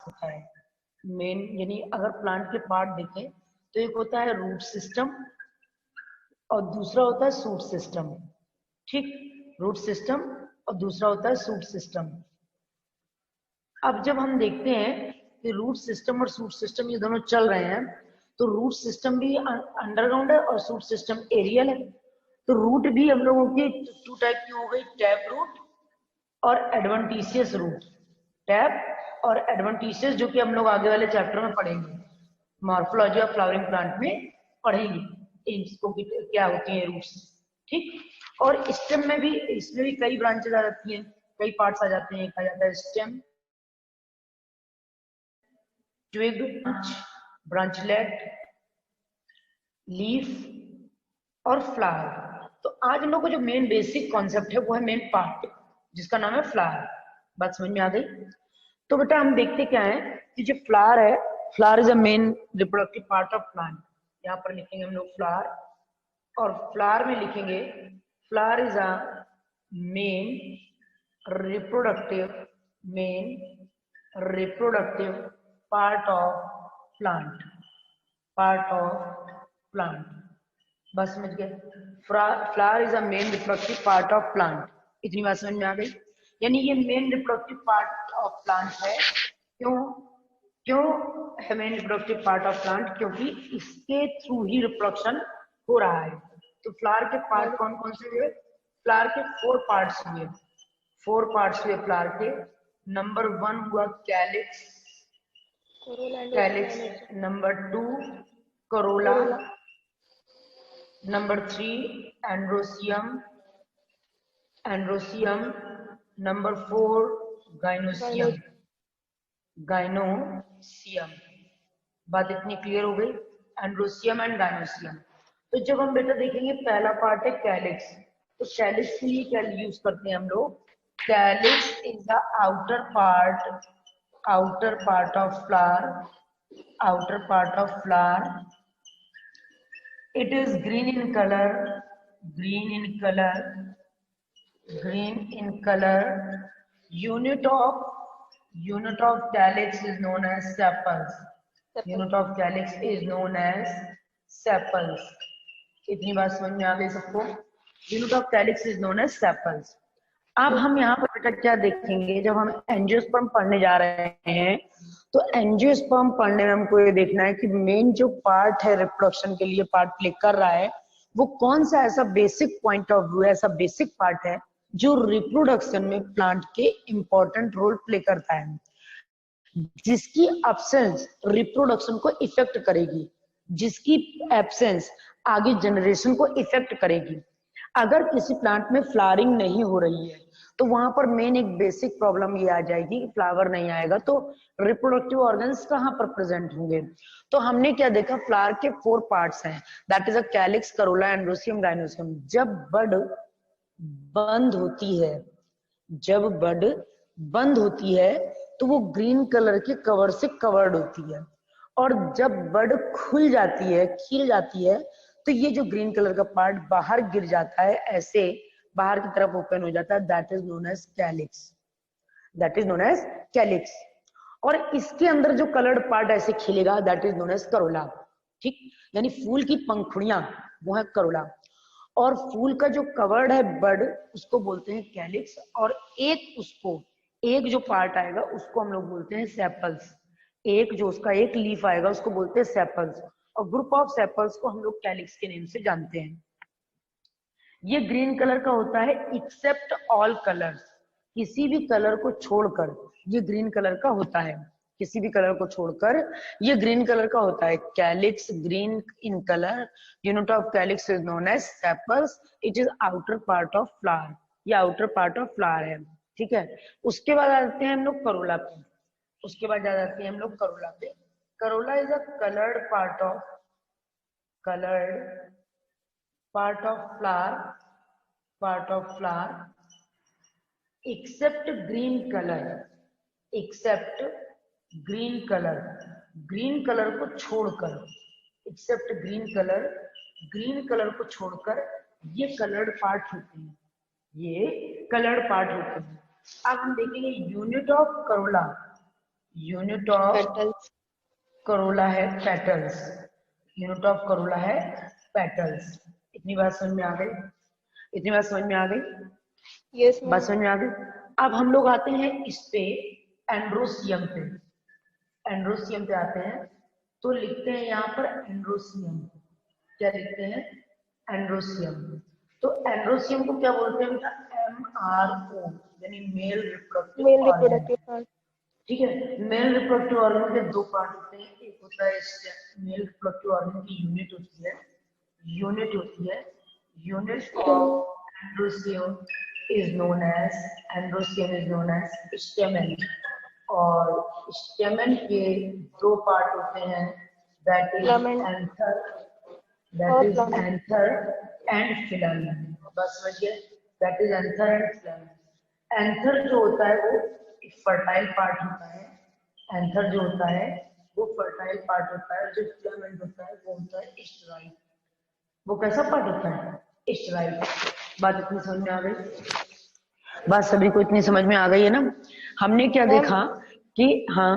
होता है। मेन यानी अगर प्लांट के पार्ट देखें तो एक होता है रूट सिस्टम और दूसरा होता है शूट सिस्टम। ठीक, रूट सिस्टम और दूसरा होता है शूट सिस्टम। अब जब हम देखते हैं कि रूट सिस्टम और शूट सिस्टम ये दोनों चल रहे हैं, तो रूट सिस्टम भी अंडरग्राउंड है और शूट सिस्टम एरियल है। तो रूट भी हम लोगों की टू टाइप की हो गई, टैप रूट और एडवेंटिशियस रूट। टैप और एडवेंटिशियस, जो कि हम लोग आगे वाले चैप्टर में पढ़ेंगे, मॉर्फोलॉजी ऑफ फ्लावरिंग प्लांट में पढ़ेंगे इसको क्या होती है रूट्स। ठीक, और स्टेम में भी, इसमें भी कई ब्रांचेज आ जाती हैं, कई पार्ट्स आ जाते हैं। कहा जाता है स्टेम, ट्विग, ब्रांचलेट, लीफ और फ्लावर। तो आज हम लोग को जो मेन बेसिक कॉन्सेप्ट है वो है मेन पार्ट, जिसका नाम है फ्लावर। बात समझ में आ गई? तो बेटा हम देखते क्या है कि जो फ्लावर है, flower is a main reproductive part of plant. यहाँ पर लिखेंगे हम लोग फ्लावर, और फ्लावर में लिखेंगे flower is a main reproductive part of plant, बस समझ गए? Flower is a main reproductive part of plant. इतनी बात समझ में आ गई? यानी ये main reproductive part of plant है। क्यों क्यों है main reproductive part of plant? क्योंकि इसके थ्रू ही रिप्रोडक्शन हो रहा है। तो फ्लावर के पार्ट कौन कौन से हुए? फ्लावर के 4 पार्ट्स हुए, 4 पार्ट्स हुए फ्लावर के। नंबर 1 हुआ calyx, number 2 Corolla, number 3 androecium, number 4 gynoecium. बात इतनी क्लियर हो गई? Androecium and gynoecium. तो जब हम बेटा देखेंगे पहला पार्ट है कैलिक्स, तो कैलिक्स के लिए क्या यूज करते हैं हम लोग? Calyx is the outer part of flower, it is green in color, unit of calyx is known as sepals। इतनी बात समझ में आ गई सबको? Unit of calyx is known as sepals. अब हम यहाँ पर बेटा क्या देखेंगे, जब हम एंजियोस्पर्म पढ़ने जा रहे हैं, तो एंजियोस्पर्म पढ़ने में हमको ये देखना है कि मेन जो पार्ट है रिप्रोडक्शन के लिए पार्ट प्ले कर रहा है, वो कौन सा ऐसा बेसिक पॉइंट ऑफ व्यू है, ऐसा बेसिक पार्ट है जो रिप्रोडक्शन में प्लांट के इंपॉर्टेंट रोल प्ले करता है, जिसकी एब्सेंस रिप्रोडक्शन को इफेक्ट करेगी, जिसकी एब्सेंस आगे जनरेशन को इफेक्ट करेगी। अगर किसी प्लांट में फ्लावरिंग नहीं हो रही है, तो वहां पर मेन एक बेसिक प्रॉब्लम ये आ जाएगी कि फ्लावर नहीं आएगा, तो रिप्रोडक्टिव ऑर्गन्स कहाँ पर प्रेजेंट होंगे? तो हमने क्या देखा, फ्लावर के 4 पार्ट्स हैं, that is a calyx, Corolla, androecium, gynoecium. जब बड बंद होती है तो वो ग्रीन कलर के कवर से कवर्ड होती है, और जब बड खुल जाती है, खिल जाती है, तो ये जो ग्रीन कलर का पार्ट बाहर गिर जाता है, ऐसे बाहर की तरफ ओपन हो जाता है, that is known as calyx. और इसके अंदर जो कलर्ड पार्ट ऐसे खिलेगा, that is known as corolla. ठीक, यानी फूल की पंखुड़ियां वो है करोला, और फूल का जो कवर्ड है बड, उसको बोलते हैं कैलिक्स, और एक जो पार्ट आएगा उसको हम लोग बोलते हैं सेपल्स। उसका एक लीफ आएगा उसको बोलते हैं सेपल्स, और ग्रुप ऑफ सेपल्स को हम लोग कैलिक्स के नेम से जानते हैं। ये ग्रीन कलर का होता है एक्सेप्ट ऑल कलर्स, किसी भी कलर को छोड़कर ये ग्रीन कलर का होता है, किसी भी कलर को छोड़कर ये ग्रीन कलर का होता है। Calyx green in colour, unit of calyx is known as sepals, it is outer part of flower, ये आउटर पार्ट ऑफ फ्लावर है। ठीक है, उसके बाद आ जाते हैं हम लोग करोला पे, Corolla is a coloured part of flower except green color, green colour को छोड़कर, एक्सेप्ट ग्रीन कलर को छोड़कर ये कलर्ड पार्ट होते हैं, अब हम देखेंगे unit of unit of petals. Corolla है पेटल्स। यूनिट ऑफ करोला है पेटल्स। इतनी बात समझ में आ गई? इतनी बात समझ में आ गई? यस बात मैम। समझ में आ गई? अब हम लोग आते हैं इस पे एंड्रोसियम पे। एंड्रोसियम पे आते हैं तो लिखते हैं यहाँ पर एंड्रोसियम। क्या लिखते हैं? एंड्रोसियम। तो एंड्रोसियम को क्या बोलते हैं बेटा? MRO, यानी male male reproductive organ. Reproductive part. ठीक है। मेल रिप्रोडक्टिव ऑर्गन के दो पार्ट होते हैं। एक होता है मेल रिप्रोडक्टिव ऑर्गन की यूनिट होती है, यूनिट होती है, unit of androecium is known as, androecium is known as stamen. और स्टेमन के दो पार्ट होते हैं, that is filament anther, that और is filament. Anther and filament. बस समझिए, that is anther and filament. Anther जो होता है वो एक फर्टाइल पार्ट होता है। एंथर जो होता है वो फर्टाइल पार्ट होता है। जो फिलामेंट होता है वो होता है स्टेरॉइड। वो कैसा पार्ट होता है? स्टेरॉइड। बात इतनी समझ में आ गई? बात सभी को इतनी समझ में आ गई है ना? हमने क्या मैम देखा कि हाँ,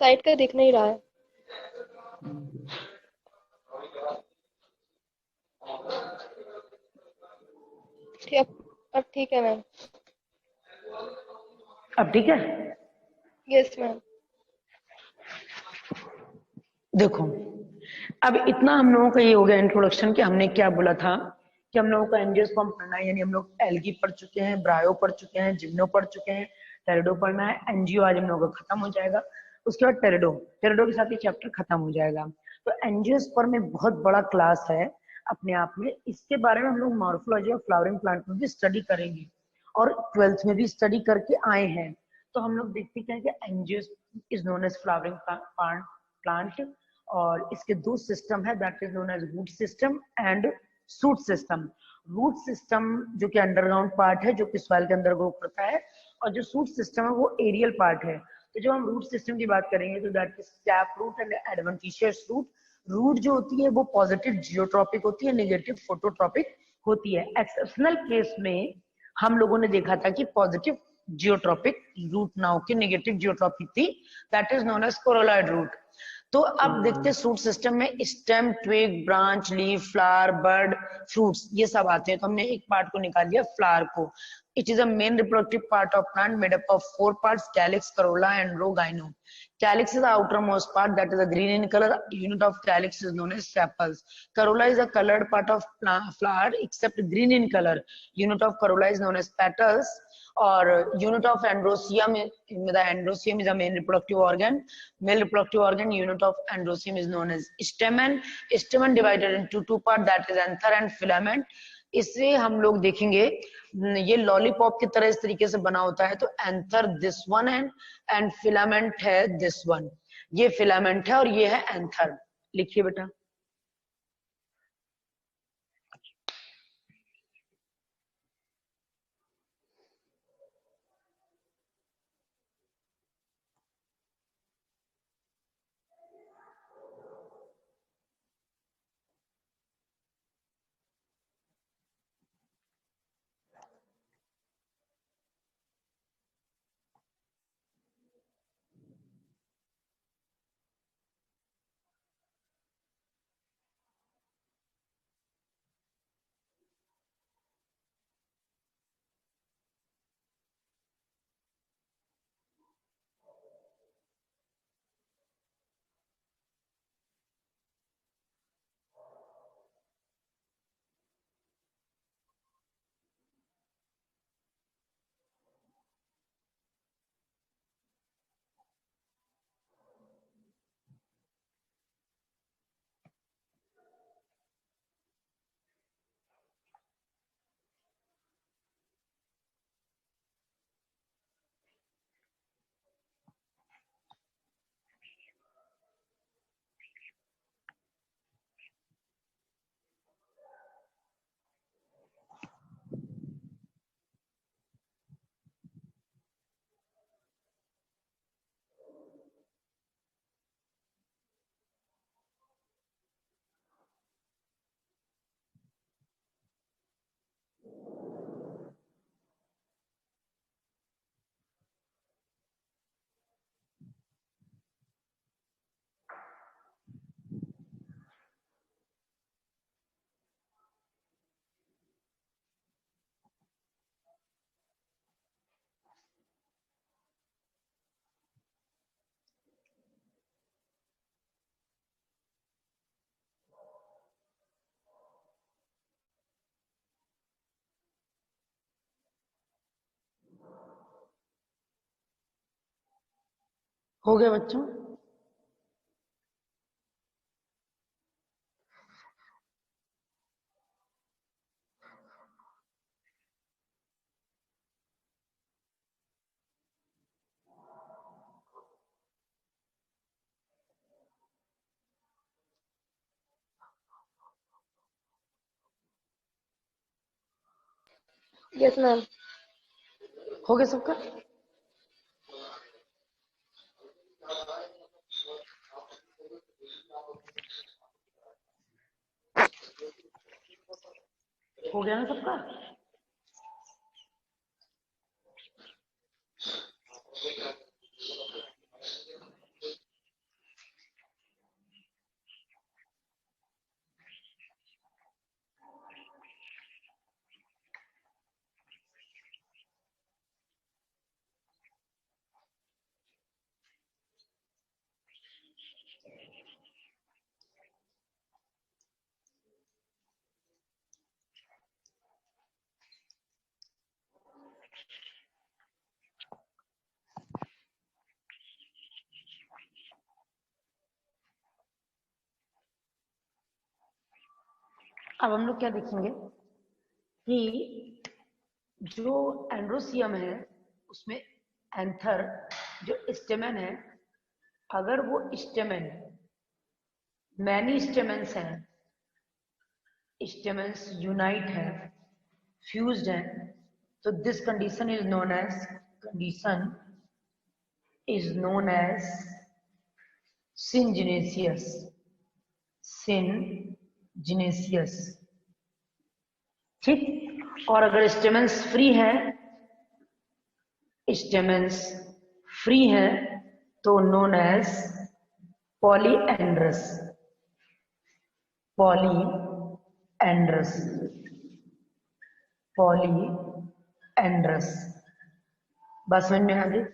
साइड का दिख नहीं रहा है। ठीक, अब ठीक है मैम। अब ठीक है। Yes ma'am. देखो, अब इतना हम लोगों का ये हो गया इंट्रोडक्शन कि हमने क्या बोला था कि हम लोगों का एंजियोस्पर्म पढ़ना है, यानी हम लोग एल्गी पढ़ चुके हैं, ब्रायो पढ़ चुके हैं, जिम्नो पढ़ चुके हैं, टेरिडो पढ़ना है। एंजियो आज हम लोगों का खत्म हो जाएगा। उसके बाद टेरिडो, टेरिडो के साथ ये चैप्टर खत्म हो जाएगा। तो एंजियोस्पर्म में बहुत बड़ा क्लास है अपने आप में। इसके बारे में हम लोग मॉर्फोलॉजी ऑफ फ्लावरिंग प्लांट में भी स्टडी करेंगे और 12th में भी स्टडी करके आए हैं। तो हम लोग देखते हैं कि angiosperm is known as flowering plant. और इसके दो सिस्टम है, that is known as root system and shoot system. Root system जो कि अंडरग्राउंड पार्ट है, जो कि सॉइल के अंदर ग्रो करता है, और जो शूट सिस्टम है वो एरियल पार्ट है। तो जब हम रूट सिस्टम की बात करेंगे तो that is tap root and adventitious root. Root जो होती है वो पॉजिटिव जियोट्रॉपिक होती है, नेगेटिव फोटोट्रॉपिक होती है। एक्सेप्शनल केस में हम लोगों ने देखा था कि पॉजिटिव जियोट्रॉपिक रूट ना होकर नेगेटिव जियोट्रॉपिक थी, that is known as coralloid root. तो अब देखते हैं सूट सिस्टम में stem, twig, branch, leaf, flower, bud, fruits, ये सब आते हैं। तो हमने एक पार्ट को निकाल दिया, फ्लावर को। It is a main reproductive part of plant made up of 4 parts, calyx, corolla and row, gyno. Calyx is the outermost part that is a green in color. Unit of calyx is known as sepals. Corolla is a colored part of flower except green in color. Unit of corolla is known as petals. और unit of androecium, the androsium is a main reproductive organ, male reproductive organ. Unit of androsium is known as stamen. Stamen divided into two parts, that is anther and filament. इसे हम लोग देखेंगे, ये lollipop की तरह इस तरीके से बना होता है। तो anther this one and filament है दिस वन। ये फिलामेंट है और ये है एंथर। लिखिए बेटा। हो गया बच्चों? Yes ma'am. हो गया सबका? हो गया ना सबका? अब हम लोग क्या देखेंगे कि जो एंड्रोसियम है उसमें एंथर जो स्टेमन है, अगर वो स्टेमन मैनी स्टेमन्स हैं, स्टेमन्स यूनाइट है, फ्यूज्ड है, तो this condition is known as syngenesious. Syngenesious, ठीक। और अगर स्टेमन्स फ्री हैं तो नोन एज पॉलीएंड्रस। पॉलीएंड्रस बात समझ में आ गई?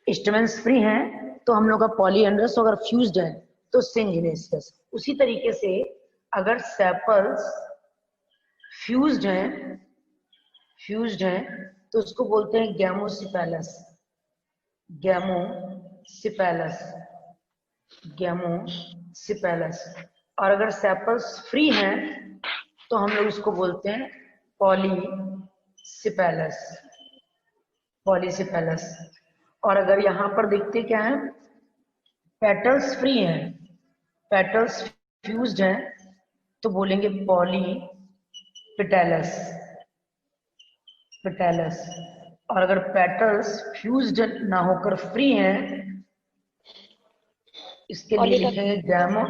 स्टेमन्स फ्री हैं तो हम लोग का पॉलीएंड्रस, अगर फ्यूज्ड है तो सिनजिनेसियस। उसी तरीके से अगर सेपल्स फ्यूज्ड हैं तो उसको बोलते हैं गैमोसिपेलस। और अगर सेपल्स फ्री हैं तो हम लोग उसको बोलते हैं पॉलीसिपेलस। और अगर यहाँ पर देखते क्या है, पेटल्स फ्री हैं, पेटल्स फ्यूज्ड हैं तो बोलेंगे पॉलीपेटलस। और अगर पेटल्स फ्यूज्ड ना होकर फ्री हैं, इसके लिए लिखेंगे गैमो,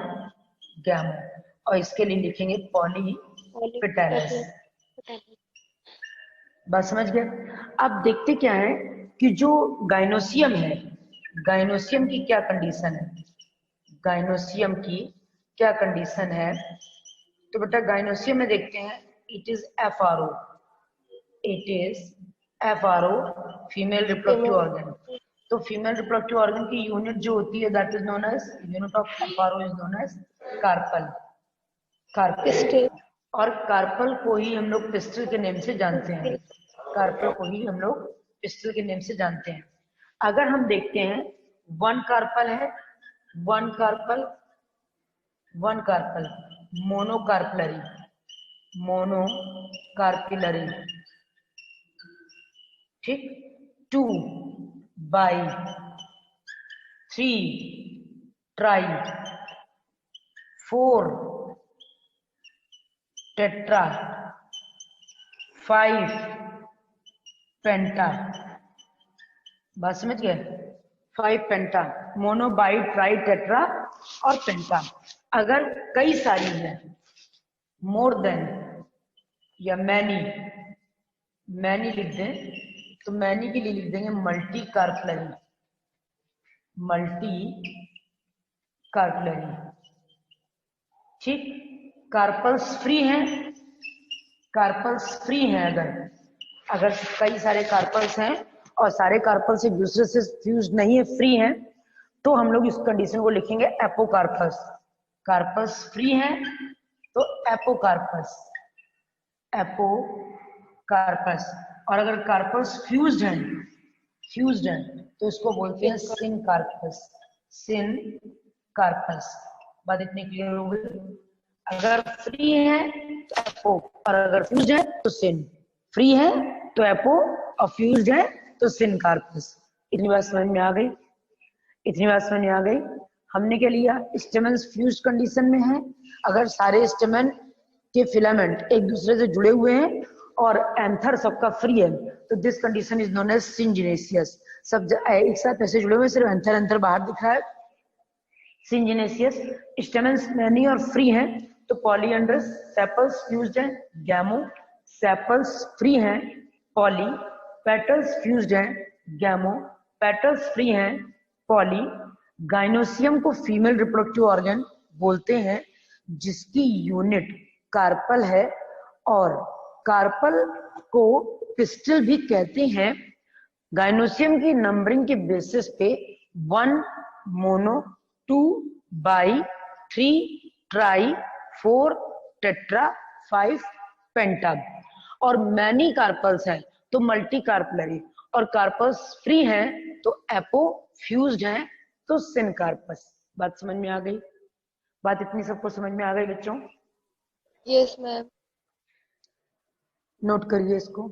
और इसके लिए लिखेंगे पॉलीपेटलस। बात समझ गए? अब देखते क्या है कि जो गाइनोसियम है, गाइनोसियम की क्या कंडीशन है, तो बेटा गाइनोसियम में देखते हैं it is F R O, female reproductive organ. तो फीमेल रिप्रोडक्टिव ऑर्गन की यूनिट जो होती है that is known as, unit of F R O is known as carpel. और कार्पल को ही हम लोग पिस्टल के नेम से जानते हैं। अगर हम देखते हैं वन कार्पल है, वन कार्पल मोनोकार्पिलरी, ठीक। 2 बाई, 3 ट्राई, 4 टेट्रा, 5 पेंटा। बात समझ गए? 5 पेंटा, मोनो, बाई, ट्राई, टेट्रा और पेंटा। अगर कई सारी है, मोर देन या मैनी लिख दें तो मैनी के लिए लिख देंगे मल्टी कार्पलरी, ठीक। कार्पल्स फ्री हैं, अगर कई सारे कार्पल्स हैं और सारे कार्पल्स एक दूसरे से फ्यूज नहीं है, फ्री हैं, तो हम लोग इस कंडीशन को लिखेंगे एपोकार्पस। कार्पल्स फ्री हैं तो एपोकार्पस। और अगर कार्पल्स फ्यूज्ड हैं तो इसको बोलते हैं सिनकार्पस। सिन कार्पस। बात इतनी क्लियर हो गई। अगर फ्री है तो एपो, और अगर फ्यूज है तो सिन। फ्री है तो एपो, और फ्यूज है तो सिन कार्पस। इतनी बात समझ में आ गई? इतनी बात समझ में आ गई? हमने क्या लिया? स्टेमन फ्यूज कंडीशन में है। अगर सारे स्टेमन के फिलामेंट एक दूसरे से जुड़े हुए हैं और एंथर सबका फ्री है तो this condition is known as syngenesious. सब एक साथ ऐसे जुड़े हुए, सिर्फ एंथर एंथर बाहर दिख रहा है, सिंजिनेसियस। स्टेमन्स मैनी और फ्री हैं तो पॉलीएंड्रस। सेपल्स फ्यूज्ड हैं, गैमो। सेपल्स फ्री हैं, पॉली। पेटल्स फ्यूज्ड हैं, गैमो। पेटल्स फ्री हैं, पॉली। गाइनोसियम को फीमेल रिप्रोडक्टिव ऑर्गन बोलते हैं जिसकी यूनिट कार्पल है, और कार्पल को पिस्टल भी कहते हैं। गाइनोसियम की नंबरिंग के बेसिस पे 1 मोनो, 2 बाई, 3 ट्राई, 4 टेट्रा, 5 पेंटा। और मैनी कार्पल्स हैं तो मल्टी कार्पलरी, और कार्पल्स फ्री हैं तो एपो, फ्यूज्ड हैं तो सिन कार्पस। बात समझ में आ गई? बात इतनी सबको समझ में आ गई बच्चों? Yes ma'am. नोट करिए इसको।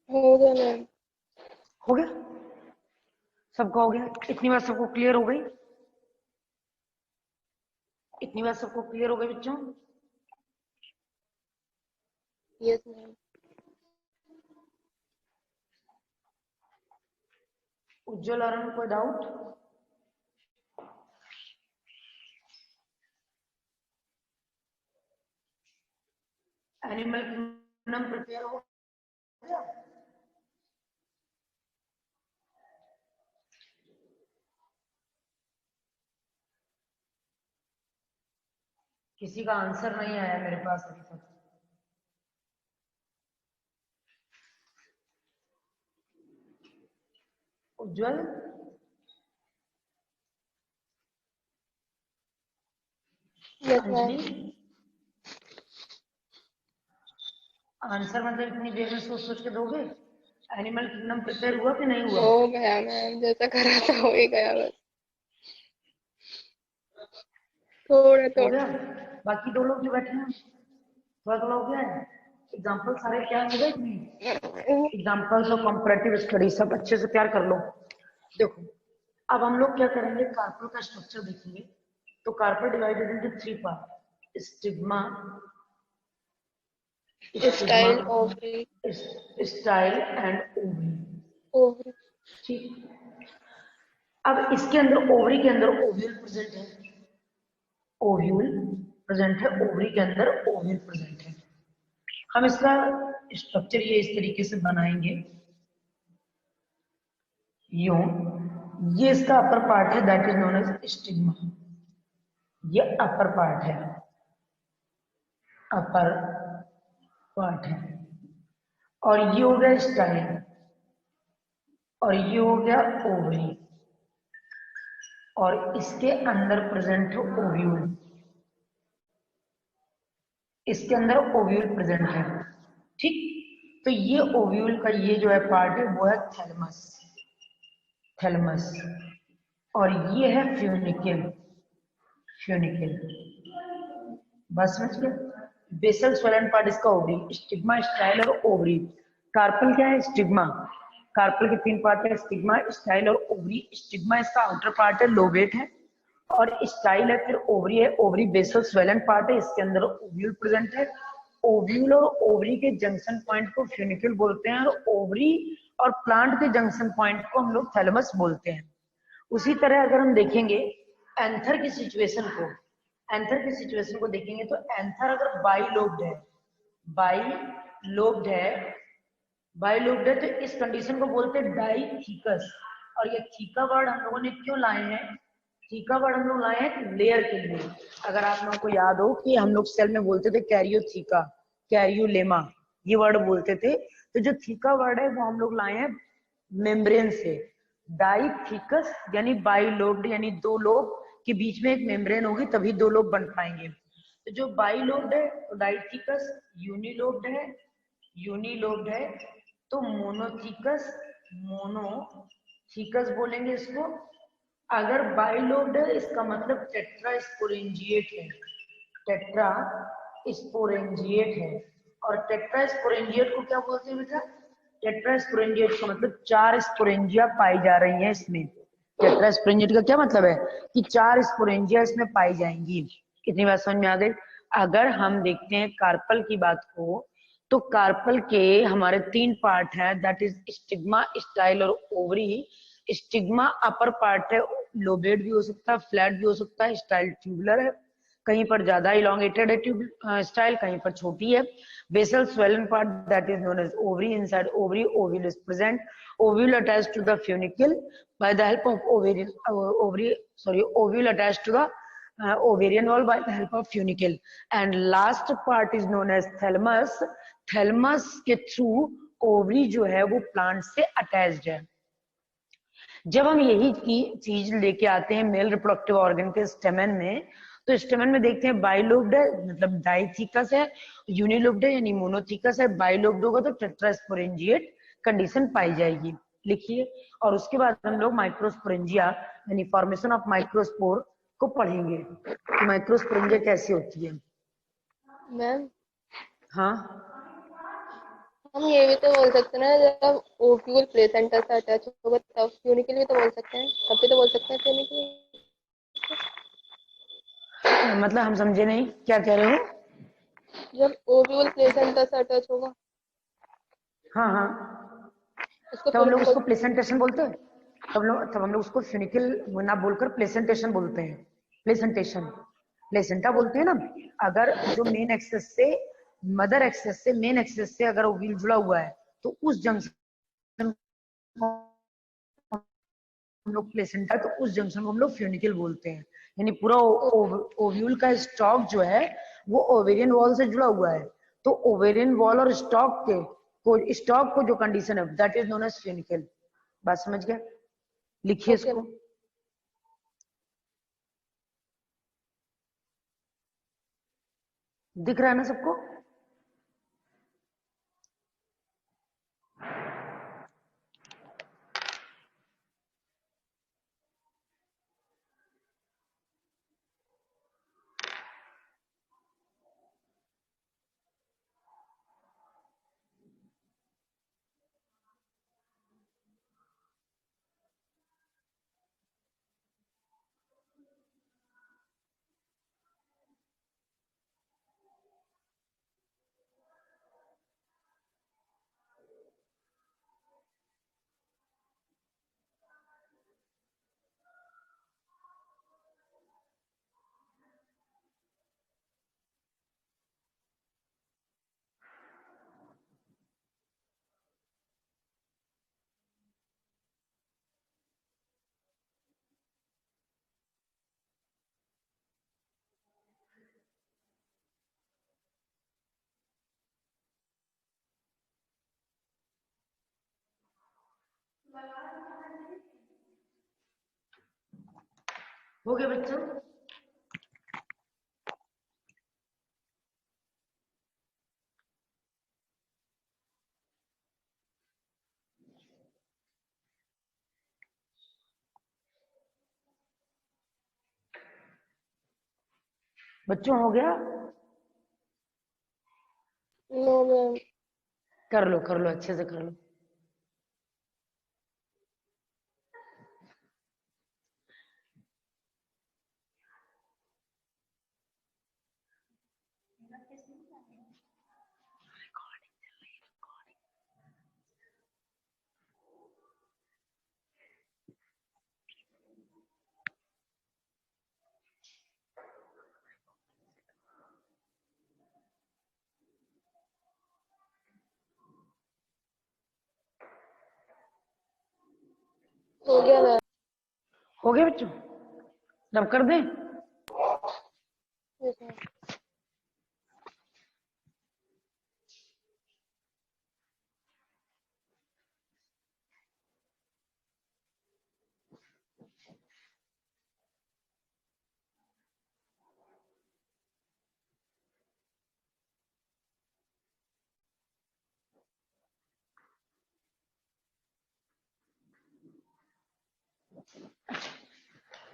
हो गया मैम। हो गया? सबका हो गया? इतनी बात सबको क्लियर हो गई? इतनी बात सबको क्लियर हो गई बच्चों? Yes ma'am. उज्जवल और कोई डाउट? एनिमल किंगडम प्रिपेयर हो गया? किसी का आंसर नहीं आया मेरे पास अभी तक। उज्जवल, यस मैम। अंजलि, आंसर मतलब इतनी देर में सोच सोच के दोगे? एनिमल किंगडम प्रिपेयर हुआ कि नहीं हुआ? हो गया मैम, जैसा करा था हो ही गया बस। थोड़ा हो थोड़ा। गया? बाकी दो लोग जो बैठे हैं थोड़ा थोड़ा हो गया है? एग्जाम्पल सारे क्या हो गए कि नहीं? एग्जाम्पल्स और कंपैरेटिव स्टडी सब अच्छे से तैयार कर लो। देखो, अब हम लोग क्या करेंगे, कार्पल का स्ट्रक्चर देखेंगे। तो carpel divided into 3 part: stigma, stigma, style ovary. Style and ovary. Ovary. ठीक। अब इसके अंदर ओवरी के अंदर ओव्यूल प्रेजेंट है, ओव्यूल प्रेजेंट है, ओवरी के अंदर ओव्यूल प्रेजेंट है। हम इसका स्ट्रक्चर ये इस तरीके से बनाएंगे, यूं। ये इसका अपर पार्ट है, that is known as stigma. ये अपर पार्ट है, अपर पार्ट है। और ये हो गया स्टाइल, और ये हो गया ओवरी, और इसके अंदर प्रेजेंट है ओव्यूल। इसके अंदर ओव्यूल प्रेजेंट है। ठीक। तो ये ओव्यूल का ये जो है पार्ट है वो है थैलमस, थैलमस। और ये है फ्यूनिकल, फ्यूनिकल। बस समझ गए? बेसल स्वैलेंट पार्ट इसका ओवरी, स्टिग्मा, स्टाइल और ओवरी। कार्पल क्या है? स्टिग्मा। कार्पल के 3 पार्ट है, स्टिग्मा, स्टाइल और ओवरी। स्टिग्मा इसका आउटर पार्ट है, लोबेट है, और स्टाइल है, फिर ओवरी है। ओवरी बेसल स्वैलेंट पार्ट है, इसके अंदर ओव्यूल प्रेजेंट है। ओव्यूल और ओवरी के जंक्शन पॉइंट को फ्यूनिकल बोलते हैं, और ओवरी और प्लांट के जंक्शन पॉइंट को हम लोग थैलेमस बोलते हैं। उसी तरह अगर हम देखेंगे एंथर की सिचुएशन को, एंथर की सिचुएशन को देखेंगे तो एंथर अगर बाई लोब्ड है, बाई लोब्ड है, बाई लोब्ड है, तो इस कंडीशन को बोलते हैं डाइथीकस। और ये थीका वर्ड हम लोगों ने क्यों लाए हैं? थीका वर्ड हम लोग लाए हैं लेयर के लिए। अगर आप लोगों को याद हो कि हम लोग सेल में बोलते थे कैरियोथीका, कैरियोलेमा, ये वर्ड बोलते थे। तो जो थीका वर्ड है वो हम लोग लाए हैं मेम्ब्रेन से। डाइथीकस यानी बाइलोब्ड, यानी दो लोब के बीच में एक मेम्ब्रेन होगी तभी दो लोब बन पाएंगे। तो जो बाइलोब्ड है तो डाइथीकस, यूनिलोब्ड है, यूनिलोब्ड है तो मोनोथीकस, मोनोथीकस बोलेंगे इसको। अगर बाइलोब्ड है इसका मतलब टेट्रा स्पोरेंजिएट है, टेट्रा स्पोरेंजिएट है। और टेट्रा स्पोरेंजिएट को क्या बोलते हैं बेटा? टेट्रा स्पोरेंजिएट का मतलब 4 स्पोरेंजिया पाई जा रही हैं इसमें। टेट्रा स्पोरेंजिएट का क्या मतलब है? कि 4 स्पोरेंजिया इसमें पाई जाएंगी। कितनी बात समझ में आ गई? अगर हम देखते हैं कार्पल की बात को, तो कार्पल के हमारे 3 पार्ट है, दैट इज स्टिग्मा, स्टाइल और ओवरी। स्टिग्मा अपर पार्ट है, लोबेट भी हो सकता है, फ्लैट भी हो सकता है, स्टाइल ट्यूबुलर है, कहीं पर ज्यादा इलोंगेटेड है स्टाइल, कहीं पर छोटी है। Basal swollen part that is known as ovary, inside ovary ovule is present, ovule attached to the funicle by the help of ovule attached to the ovarian wall by the help of funicle, and last part is known as thalamus. thalamus के through ovary जो है वो plant से attached है। जब हम यही चीज लेके आते हैं मेल रिप्रोडक्टिव ऑर्गन के स्टेमन में, तो स्टेमन में देखते हैं बाइलोब्ड है मतलब डाइथीकस है, यूनिलोब्ड है यानी मोनोथीकस है। बाइलोब्ड होगा तो टेट्रास्पोरेंजिएट कंडीशन पाई जाएगी। लिखिए। और उसके बाद हम लोग माइक्रोस्पोरेंजिया यानी फॉर्मेशन ऑफ माइक्रोस्पोर को पढ़ेंगे कि माइक्रोस्पोरेंजिया कैसी होती है। मैम हाँ, हम ये भी तो बोल सकते हैं ना, जब ओव्यूल प्लेसेंटा से अटैच होगा तब फ्यूनिकल भी तो बोल सकते हैं, तब भी तो बोल सकते हैं फ्यूनिकल। मतलब हम समझे नहीं, क्या कह रहे हो? जब ओव्यूल प्लेसेंटा से अटैच होगा हाँ हाँ, उसको तब हम लोग फ्यूनिकल उसको प्लेसेंटेशन बोलते हैं। तब हम लोग उसको फ्यूनिकल ना बोलकर प्लेसेंटेशन बोलते हैं। प्लेसेंटेशन, प्लेसेंटा बोलते हैं ना। अगर जो मेन एक्सेस से, मदर एक्सेस से, मेन एक्सेस से अगर ओव्यूल जुड़ा हुआ है तो उस जंक्शन को हम लोग प्लेसेंटा, तो उस जंक्शन को हम लोग फ्यूनिकल बोलते हैं। यानी पूरा ओव्यूल का स्टॉक जो है वो ओवेरियन वॉल से जुड़ा हुआ है। तो ओवेरियन वॉल और स्टॉक को जो कंडीशन है that is known as funicle. बात समझ गए? लिखिए ओके। इसको। दिख रहा है ना सबको? हो गया बच्चों? बच्चों हो गया? No ma'am. कर लो अच्छे से कर लो। हो गया मैम। हो गया बच्चों? अब कर दें? Yes ma'am.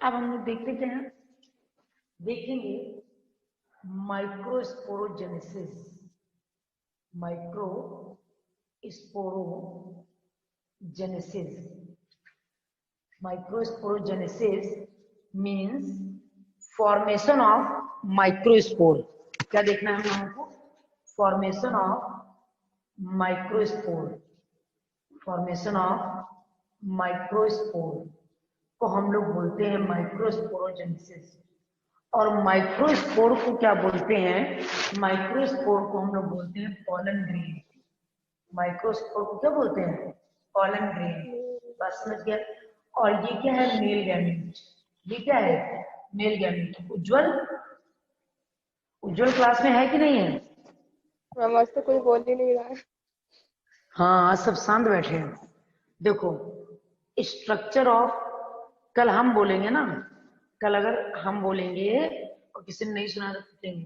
अब हम लोग देखते क्या है, देखेंगे microsporogenesis. Microsporogenesis, microsporogenesis means formation of microspore. क्या देखना है हम लोगों को? Formation of microspore. Formation of microspore को हम लोग बोलते हैं माइक्रोस्पोरोजेनेसिस। और माइक्रोस्पोर को क्या बोलते हैं? माइक्रोस्पोर को हम लोग बोलते हैं पॉलन ग्रेन। माइक्रोस्पोर को क्या बोलते हैं? Pollen grain. बस समझ गया? और ये क्या है? Male gamete. ये क्या है? Male gamete. Ujjwal, Ujjwal class में है कि नहीं है? मैम आज तो कोई बोल ही नहीं रहा है। हाँ, आज सब शांत बैठे हैं। देखो, स्ट्रक्चर ऑफ, कल हम बोलेंगे ना, कल अगर हम बोलेंगे और किसी ने नहीं सुना तो पूछेंगे।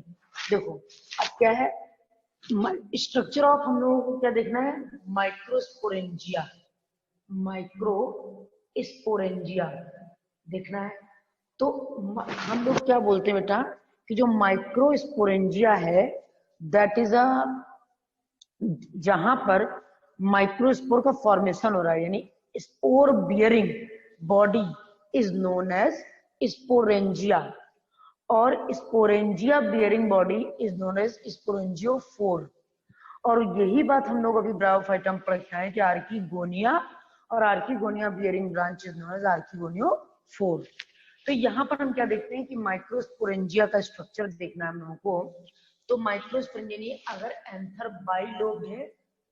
देखो अब क्या है, स्ट्रक्चर ऑफ हम लोगों को क्या देखना है? माइक्रोस्पोरेंजिया। माइक्रोस्पोरेंजिया देखना है। तो हम लोग क्या बोलते हैं बेटा कि जो माइक्रोस्पोरेंजिया है दैट इज अ जहां पर माइक्रोस्पोर का फॉर्मेशन हो रहा है, यानी spore bearing body is known as sporangia, और sporangia bearing body is known as sporangiophore. और यही बात हम लोग अभी ब्रायोफाइटा में पढ़ के आए कि आर्किगोनिया और archegonia bearing branch is known as archegoniophore. तो यहाँ पर हम क्या देखते हैं कि माइक्रोस्पोरेंजिया का स्ट्रक्चर देखना है हम लोगों को। तो माइक्रोस्पोरेंजिया अगर एंथर बाइलोब है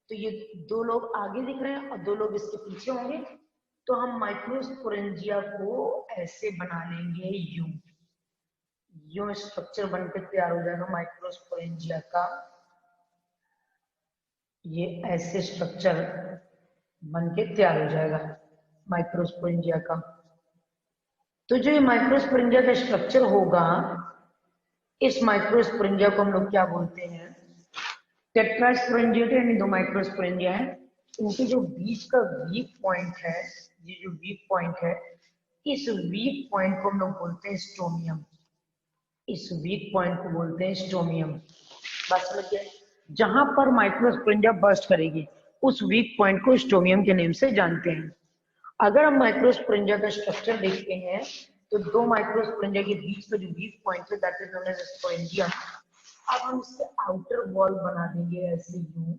तो ये दो लोग आगे दिख रहे हैं और दो लोग इसके पीछे होंगे, तो हम माइक्रोस्पोरेंजिया को ऐसे बना लेंगे, यूं स्ट्रक्चर बनकर तैयार हो जाएगा माइक्रोस्पोरेंजिया का। ये ऐसे स्ट्रक्चर बनके तैयार हो जाएगा माइक्रोस्पोरेंजिया का। तो जो ये माइक्रोस्पोरेंजिया का स्ट्रक्चर होगा, इस माइक्रोस्पोरेंजिया को हम लोग क्या बोलते हैं, टेट्रास्पोरेंजिया, यानी दो माइक्रोस्पोरेंजिया है, इनके जो बीच का वीक पॉइंट है, ये जो वीक पॉइंट है, इस वीक पॉइंट को हम लोग बोलते हैं स्टोमियम। इस वीक पॉइंट को बोलते हैं स्टोमियम। बात समझ गए? जहां पर माइक्रोस्पोरेंजिया बर्स्ट करेगी उस वीक पॉइंट को स्टोमियम के नेम से जानते हैं। अगर हम माइक्रोस्पोरेंजिया का स्ट्रक्चर देखते हैं तो दो माइक्रोस्पोरेंजिया के बीच का जो वीक पॉइंट है that is known as sporangium. अब हम इससे आउटर वॉल बना देंगे ऐसे यूं,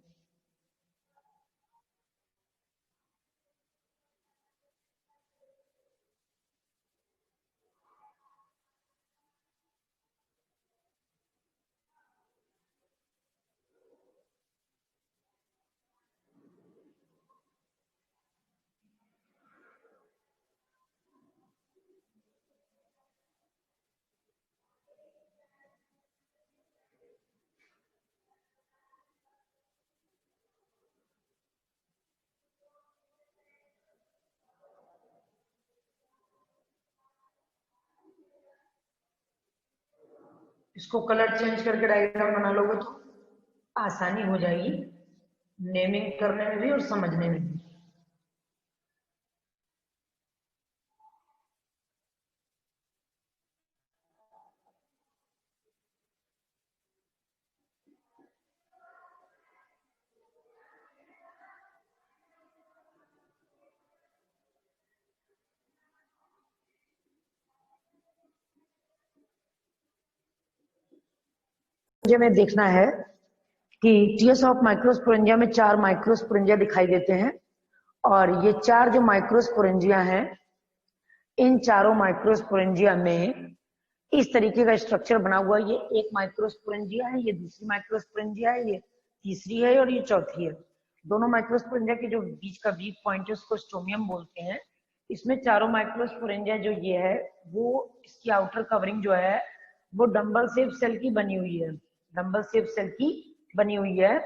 इसको कलर चेंज करके डायग्राम बना लोगे तो आसानी हो जाएगी नेमिंग करने में भी और समझने में भी। में देखना है कि टीएस ऑफ माइक्रोस्पोरेंजिया में 4 माइक्रोस्पोरेंजिया दिखाई देते हैं, और ये 4 जो माइक्रोस्पोरेंजिया हैं, इन चारों माइक्रोस्पोरेंजिया में इस तरीके का स्ट्रक्चर बना हुआ है। ये एक माइक्रोस्पोरेंजिया है, ये दूसरी माइक्रोस्पोरेंजिया है, ये तीसरी है और ये चौथी है। दोनों माइक्रोस्पोरेंजिया के जो बीच का वीक पॉइंट है उसको स्टोमियम बोलते हैं। इसमें चारों माइक्रोस्पोरेंजिया जो ये है वो इसकी आउटर कवरिंग जो है वो डंबल शेप सेल की बनी हुई है, डंबल शेप सेल की बनी हुई है,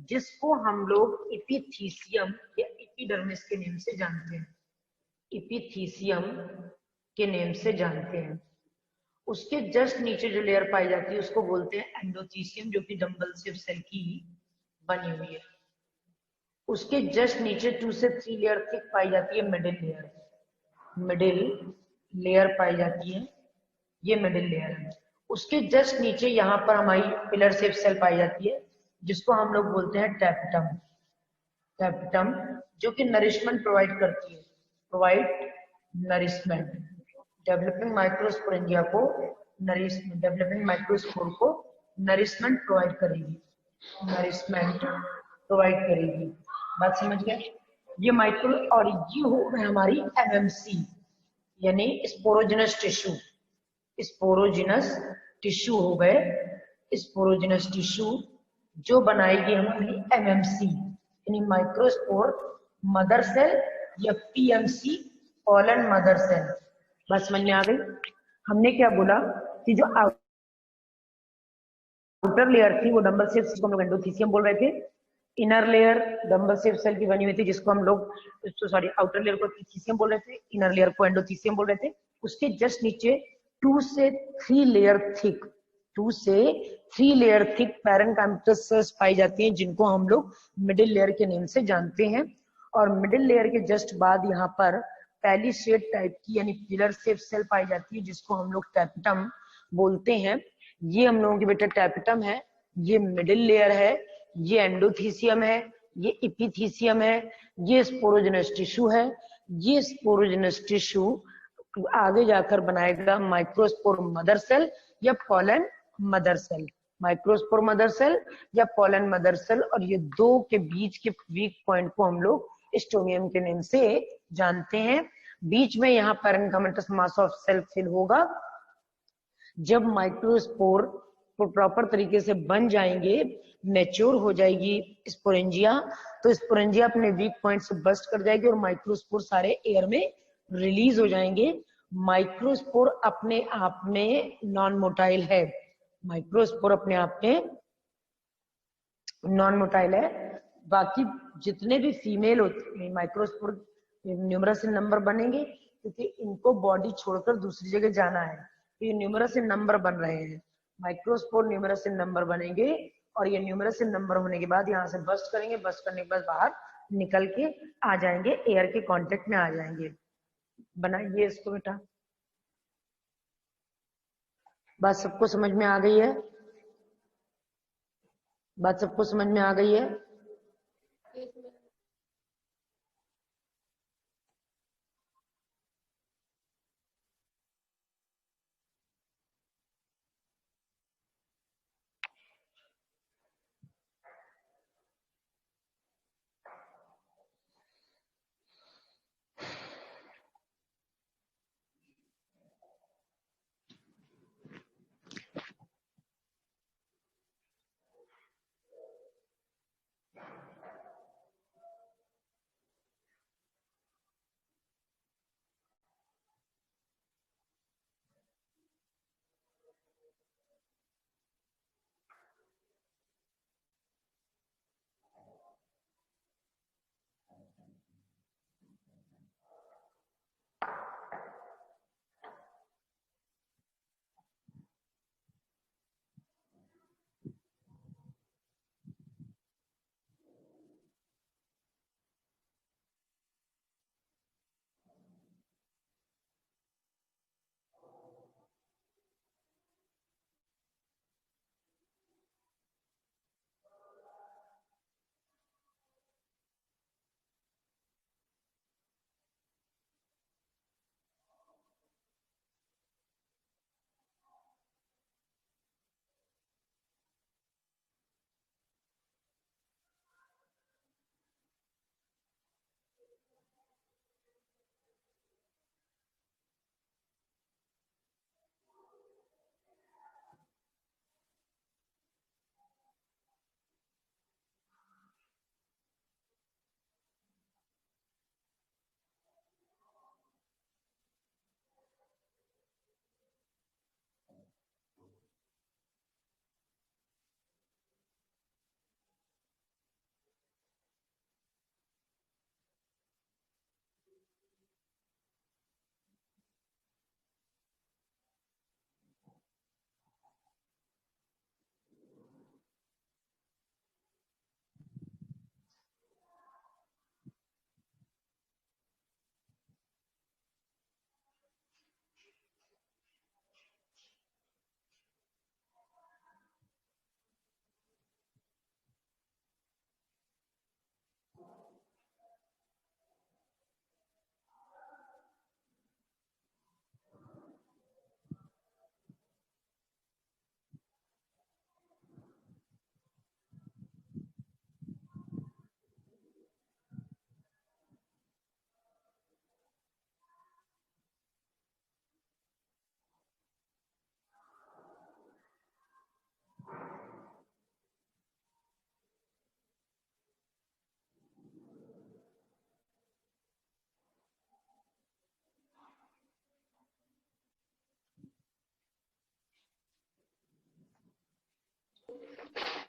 जिसको हम लोग एपिथीसियम या एपिडर्मिस के नेम से जानते हैं, एपिथीसियम के नेम से जानते हैं। उसके जस्ट नीचे जो लेयर पाई जाती है उसको बोलते हैं एंडोथीसियम, जो कि डंबल शेप सेल की बनी हुई है। उसके जस्ट नीचे 2 से 3 लेयर थिक पाई जाती है मिडिल लेयर, मिडिल लेयर पाई जाती है, ये मिडिल लेयर है। उसके जस्ट नीचे यहाँ पर हमारी पिलर शेप सेल पाई जाती है जिसको हम लोग बोलते हैं टैप्टम, टैप्टम, जो कि नरिशमेंट प्रोवाइड करती है, प्रोवाइड नरिशमेंट, डेवलपिंग माइक्रोस्पोरेंजिया को डेवलपिंग माइक्रोस्पोर को नरिशमेंट प्रोवाइड करेगी, नरिशमेंट प्रोवाइड करेगी। बात समझ गए? ये माइक्रो, और ये हो गए हमारी एमएमसी यानी स्पोरोजिनस टिश्यू, स्पोरोजिनस टिश्यू हो गए, स्पोरोजिनस टिश्यू जो बनाएगी हमारी एमएमसी यानी माइक्रोस्पोर मदर सेल या पीएमसी कॉलन मदर सेल। बस समझ में आ गई? हमने क्या बोला कि जो आउटर लेयर थी वो डंबल शेप जिसको हम लोग एंडोथीसियम बोल रहे थे, inner layer dumbbell shape cell की बनी हुई थी जिसको हम लोग सॉरी आउटर लेयर को एपिथीसियम बोल रहे थे, इनर लेयर को एंडोथीसियम बोल रहे थे। उसके जस्ट नीचे 2 से 3 लेयर थिक, 2 से 3 लेयर थिक पैरेन्काइमस सेल्स पाई जाती हैं जिनको हम लोग मिडिल लेयर के नेम से जानते हैं। और मिडिल लेयर के जस्ट बाद यहाँ पर पैलिसेड टाइप की यानी पिलर शेप सेल पाई जाती है जिसको हम लोग टैप्टम बोलते हैं। ये हम लोगों के बेटा टैप्टम है, ये मिडिल लेयर है, ये एंडोथीसियम है, ये इपिथीसियम है, ये स्पोरोजेनस टिश्यू है। ये स्पोरोजेनस टिश्यू आगे जाकर बनाएगा माइक्रोस्पोर मदर सेल या pollen mother cell. Microspore mother cell या पोलन मदर सेल, और ये दो के बीच के वीक पॉइंट को हम लोग स्टोमियम के नेम से जानते हैं। बीच में यहाँ parenchymatous mass of cell fill होगा। जब माइक्रोस्पोर प्रॉपर तरीके से बन जाएंगे, मैच्योर हो जाएगी स्पोरेंजिया, तो स्पोरेंजिया अपने वीक पॉइंट से बस्ट कर जाएगी और माइक्रोस्पोर सारे एयर में रिलीज हो जाएंगे। माइक्रोस्पोर अपने आप में नॉन मोटाइल है। माइक्रोस्पोर अपने आप में नॉन मोटाइल है। बाकी जितने भी फीमेल होते हैं माइक्रोस्पोर न्यूमरस इन नंबर बनेंगे, क्योंकि इनको बॉडी छोड़कर दूसरी जगह जाना है, तो ये न्यूमरस इन नंबर बन रहे हैं। माइक्रोस्पोर न्यूमरस इन नंबर बनेंगे और ये न्यूमरस इन नंबर होने के बाद यहाँ से बस्ट करेंगे, बस्ट करने के बाद बाहर निकल के आ जाएंगे, एयर के कांटेक्ट में आ जाएंगे। बनाइए इसको बेटा। बात सबको समझ में आ गई है? बात सबको समझ में आ गई है?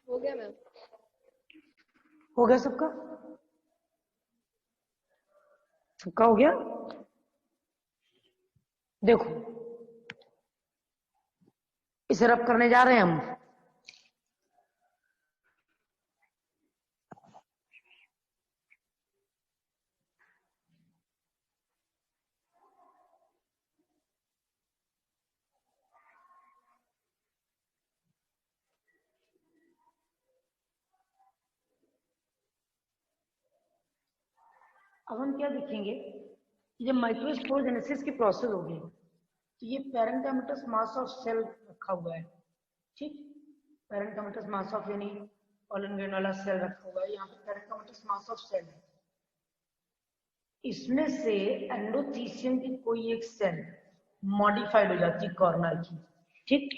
हो गया मैम? हो गया सबका? सबका हो गया? देखो इसे रब करने जा रहे हैं हम। अब हम क्या देखेंगे कि जब माइक्रोस्पोरोजेनेसिस की प्रोसेस होगी तो ये पैरेंकाइमेटस मास ऑफ सेल रखा हुआ है, ठीक। पैरेंकाइमेटस मास ऑफ यानी पॉलन ग्रेन वाला सेल रखा हुआ है, यहाँ पे पैरेंकाइमेटस मास ऑफ सेल है। इसमें से एंडोथीसियम की कोई एक सेल मॉडिफाइड हो जाती है कॉर्नर की, ठीक।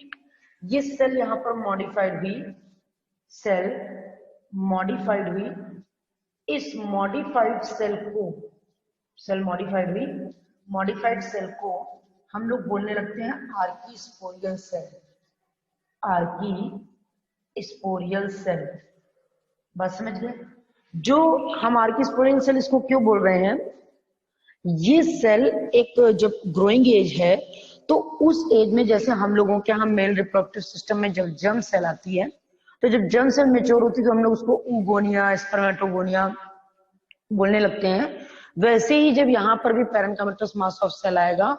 ये सेल यहाँ पर मॉडिफाइड हुई, सेल मॉडिफाइड हुई। इस मॉडिफाइड सेल को, सेल मॉडिफाइड हुई, मॉडिफाइड सेल को हम लोग बोलने लगते हैं आर्कीस्पोरियल सेल, आर्कीस्पोरियल सेल। बस समझ गए? जो हम आर्कीस्पोरियल सेल इसको क्यों बोल रहे हैं, ये सेल एक जब ग्रोइंग एज है तो उस एज में जैसे हम लोगों के यहाँ मेल रिप्रोडक्टिव सिस्टम में जब जर्म सेल आती है, तो जब जर्म सेल मेच्योर होती है तो हम लोग उसको oogonia, स्पर्मेटोगोनिया बोलने लगते हैं। वैसे ही जब यहाँ पर भी पैरेंकाइमेटस मास ऑफ सेल आएगा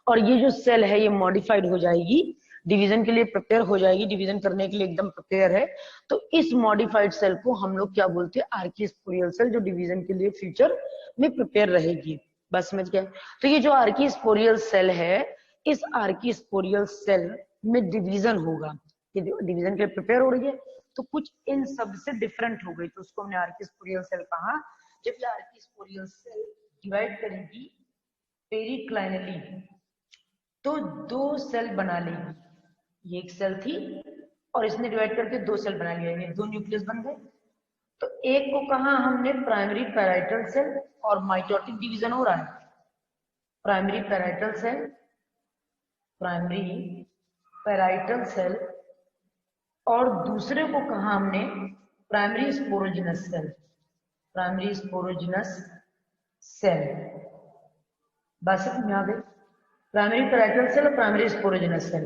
और ये जो सेल है ये मॉडिफाइड हो जाएगी, डिवीजन के लिए प्रिपेयर हो जाएगी, डिवीजन करने के लिए एकदम प्रिपेयर है, तो इस मॉडिफाइड सेल को हम लोग क्या बोलते हैं, आर्कीस्पोरियल सेल, जो डिवीजन के लिए फ्यूचर में प्रिपेयर रहेगी। बस समझ गए? तो ये जो आर्कीस्पोरियल सेल है, इस आर्कीस्पोरियल सेल में डिवीजन होगा, कि डिवीजन के लिए प्रिपेयर हो रही है तो कुछ इन सब से डिफरेंट हो गई, तो उसको हमने आर्कीस्पोरियल सेल कहा। जब ये आर्कीस्पोरियल सेल डिवाइड करेगी पेरिक्लाइनली तो दो सेल बना लेगी, ये एक सेल थी और इसने डिवाइड करके दो सेल बना लिया, ये दो न्यूक्लियस बन गए। तो एक को कहा हमने प्राइमरी पैराइटल सेल, और माइटोटिक डिवीजन हो रहा है, primary parietal cell, primary parietal cell, और दूसरे को कहा हमने primary sporogenous cell, primary sporogenous cell. बस समझ में आ गई? प्राइमरी पैराइटल सेल और प्राइमरी स्पोरोजिनस सेल।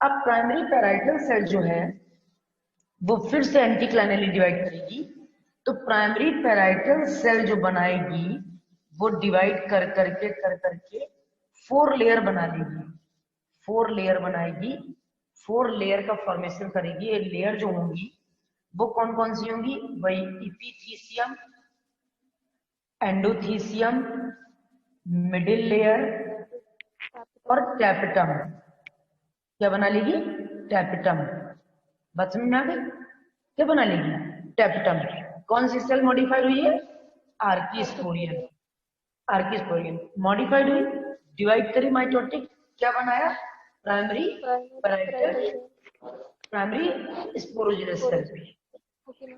अब प्राइमरी पैराइटल सेल जो है वो फिर से एंटीक्लाइनली डिवाइड करेगी, तो प्राइमरी पैराइटल सेल जो बनाएगी वो डिवाइड कर करके 4 लेयर बना लेगी, 4 लेयर बनाएगी, 4 लेयर का फॉर्मेशन करेगी। ये लेयर जो होंगी वो कौन कौन सी होंगी, वही इपिथीसियम, एंडोथीसियम, मिडिल लेयर और टैपेटम। क्या बना लेगी, टैपेटम। बात समझ में आ गई? क्या बना लेगी, टैपेटम। कौन सी सेल मॉडिफाइड हुई है, आर्कीस्पोरियल, आर्कीस्पोरियल मॉडिफाइड हुई, डिवाइड करी माइटोटिक, क्या बनाया, primary parietal, primary sporogenous cell.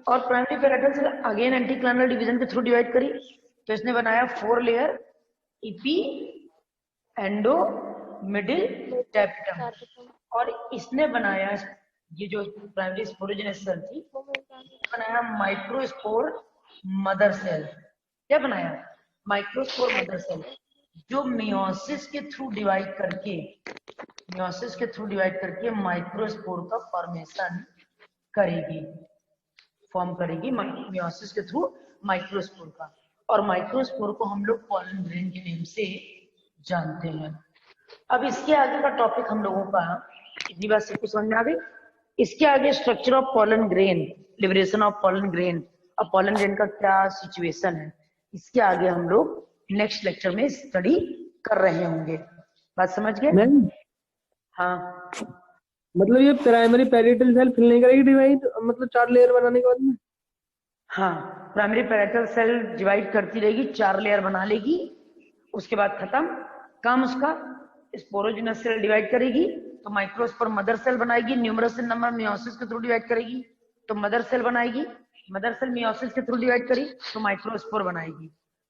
और primary parietal cell again anticlinal division के थ्रू डिवाइड करी, तो इसने बनाया 4 layer, epi, endo, middle, tapetum. और इसने बनाया, ये जो प्राइमरी स्पोरोजिनस सेल थी बनाया माइक्रोस्पोर मदर सेल। क्या बनाया, माइक्रोस्पोर मदर सेल, जो मियोसिस के थ्रू डिवाइड करके, मियोसिस के थ्रू डिवाइड करके माइक्रोस्पोर का फॉर्मेशन करेगी, फॉर्म करेगी मियोसिस के थ्रू माइक्रोस्पोर का। और माइक्रोस्पोर को हम लोग पॉलन ग्रेन के नेम से जानते हैं। अब इसके आगे का टॉपिक हम लोगों का, इतनी बात सबको समझ में आ गई? इसके आगे structure of pollen grain, liberation of pollen grain, और पॉलन ग्रेन का क्या सिचुएशन है, इसके आगे हम लोग नेक्स्ट लेक्चर में स्टडी कर रहे होंगे। बात समझ गए? हाँ, मतलब ये प्राइमरी पैराइटल सेल फिल नहीं करेगी डिवाइड, मतलब 4 लेयर बनाने के बाद में? हाँ, प्राइमरी पैराइटल सेल डिवाइड करती रहेगी, 4 लेयर बना लेगी, उसके बाद खत्म काम उसका। स्पोरोजिनस सेल डिवाइड करेगी तो माइक्रोस्पोर मदर सेल बनाएगी, न्यूमरस नंबर मियोसिस के थ्रू डिवाइड करेगी तो मदर सेल बनाएगी, मदर सेल मियोसिस के थ्रू डिवाइड करी तो माइक्रोस्पोर बनाएगी।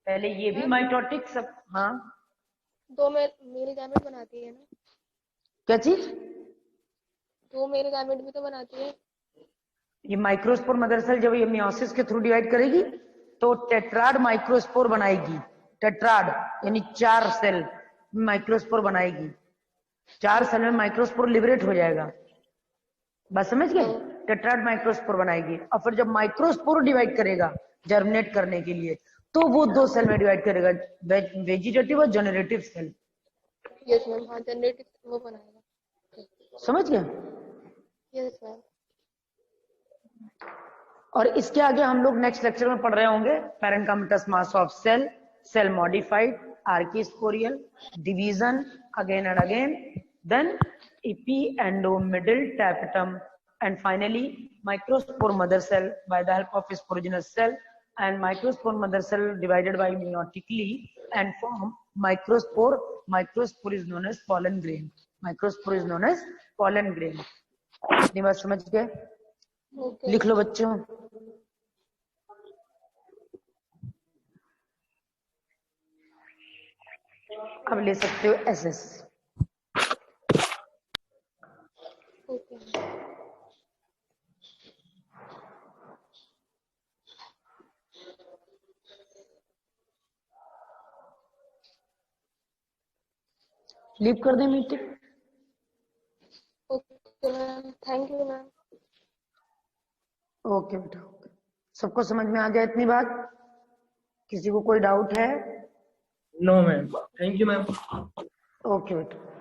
पहले ये भी माइटोटिक सब, हाँ 2 मेल गैमेट बनाती है ना? क्या चीज, 2 मेल गैमेट भी तो बनाती है। ये माइक्रोस्पोर मदर सेल जब ये मियोसिस के थ्रू डिवाइड करेगी तो टेट्राड माइक्रोस्पोर बनाएगी, टेट्राड यानी 4 सेल माइक्रोस्पोर बनाएगी, 4 सेल में माइक्रोस्पोर लिबरेट हो जाएगा। बस समझ गए? टेट्राड माइक्रोस्पोर बनाएगी, और फिर जब माइक्रोस्पोर डिवाइड करेगा जर्मिनेट करने के लिए तो वो 2 सेल में डिवाइड करेगा, वेजिटेटिव और जनरेटिव सेल। यस मैम, हाँ जनरेटिव वो बनाएगा। समझ गए? Yes ma'am. और इसके आगे हम लोग नेक्स्ट लेक्चर में पढ़ रहे होंगे parenchymatous mass of cell, cell modified, archisporial, division again and again, then epiendomiddle tapetum, and finally microspore mother cell by the help of sporogenous cell, and microspore mother cell divided by meiotically and form microspore. Microspore is known as pollen grain. Microspore is known as pollen grain. इतनी बात समझ गए? Okay लिख लो बच्चों। अब ले सकते हो एसएस। ओके लीव कर दे meeting. Okay ma'am, thank you ma'am. Okay बेटा, सबको समझ में आ गया इतनी बात? किसी को कोई डाउट है? No ma'am, thank you ma'am. Okay बेटा।